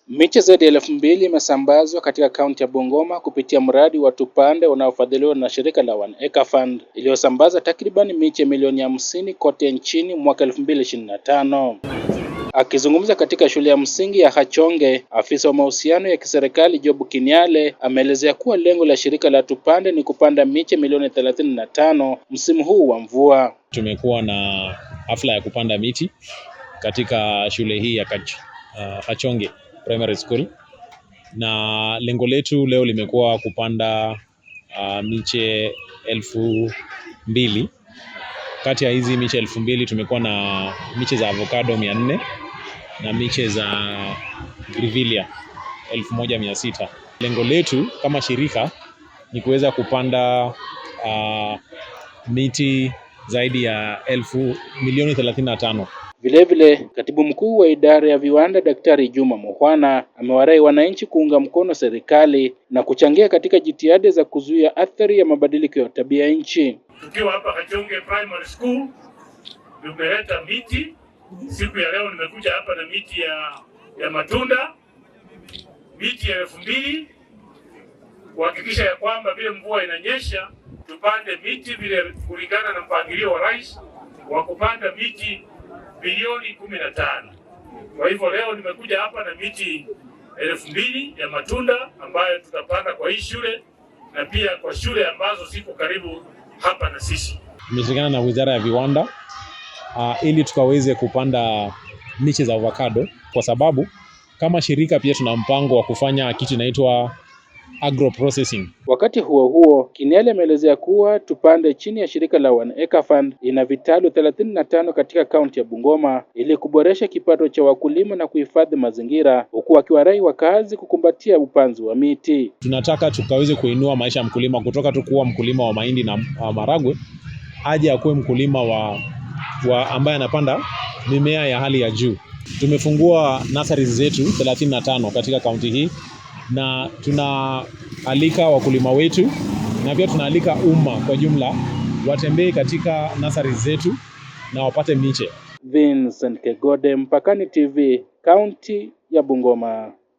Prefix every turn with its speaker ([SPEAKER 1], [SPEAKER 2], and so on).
[SPEAKER 1] Miche zaidi ya 2,000 imesambazwa katika kaunti ya Bungoma kupitia mradi wa Tupande unaofadhiliwa na shirika la One Acre Fund iliyosambaza takriban miche milioni 50 kote nchini mwaka 2025. Akizungumza katika shule ya msingi ya Hachonge, afisa wa mahusiano ya kiserikali Job Kinyale ameelezea kuwa lengo la shirika la Tupande ni kupanda miche milioni 35 msimu huu wa mvua.
[SPEAKER 2] Tumekuwa na hafla ya kupanda miti katika shule hii ya Hachonge Primary School, na lengo letu leo limekuwa kupanda miche 2,000. Kati ya hizi miche 2,000 tumekuwa na miche za avocado 400 na miche za grevillea 1,600. Lengo letu kama shirika ni kuweza kupanda miti zaidi ya milioni 35.
[SPEAKER 1] Vilevile, katibu mkuu wa idara ya viwanda Daktari Juma Muhwana amewarai wananchi kuunga mkono serikali na kuchangia katika jitihada za kuzuia athari ya mabadiliko ya tabia nchi.
[SPEAKER 3] Tukiwa hapa Hachonge Primary School tumeleta miti. Siku ya leo nimekuja hapa na miti ya matunda, miti ya 2,000, kuhakikisha ya kwamba vile mvua inanyesha tupande miti vile kulingana na mpangilio wa rais wa kupanda miti bilioni 15. Kwa hivyo leo nimekuja hapa na miti 2,000 ya matunda ambayo tutapanda kwa hii shule na pia kwa shule ambazo ziko karibu hapa na sisi.
[SPEAKER 2] Tumeshirikiana na Wizara ya Viwanda ili tukaweze kupanda miche za avocado, kwa sababu kama shirika pia tuna mpango wa kufanya kitu inaitwa agro processing.
[SPEAKER 1] Wakati huo huo, Kinyale ameelezea kuwa Tupande chini ya shirika la One Acre Fund ina vitalu 35 katika kaunti ya Bungoma ili kuboresha kipato cha wakulima na kuhifadhi mazingira, huku akiwarai wakazi kukumbatia upanzi wa miti.
[SPEAKER 2] Tunataka tukaweze kuinua maisha ya mkulima kutoka tu kuwa mkulima wa mahindi na maragwe aje akuwe mkulima wa ambaye anapanda mimea ya hali ya juu. Tumefungua nurseries zetu 35 katika kaunti hii, na tunaalika wakulima wetu na pia tunaalika umma kwa jumla watembee katika nurseries zetu na wapate miche.
[SPEAKER 1] Vincent Kegode, Mpakani TV, kaunti ya Bungoma.